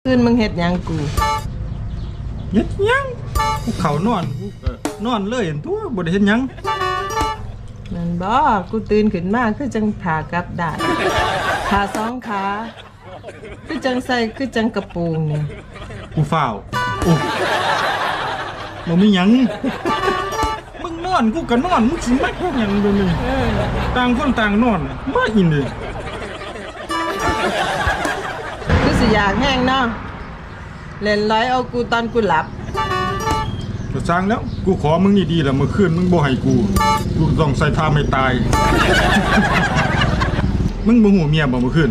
คืนมึงเฮ็ดหยังกู เฮ็ดหยังกูเข้านอนกูก็นอนเลยเห็นตัวบ่ได้เฮ็ดหยัง นั่นบ่กูตื่นขึ้นมาคือจังผากลับด้านขาสองขาคือจังใส่คือจังกระโปรงนี่ กูฟ้าวโอ้บ่มีหยังมึงนอนกูก็นอนมึงสิมักหยังเดี๋ยวนี้ต่างคนต่างนอนบ่อินเลย คือสิอยากแห้งเนาะเล่นร้อยเอากูตอนกูหลับ ก็สร้างแล้วกูขอมึงนี่ดีแล้วเมื่อคืนมึงบ่ให้กูต้องใส่ท่าไม่ตาย มึงบ่ฮู้เมียบ่เมื่อคืน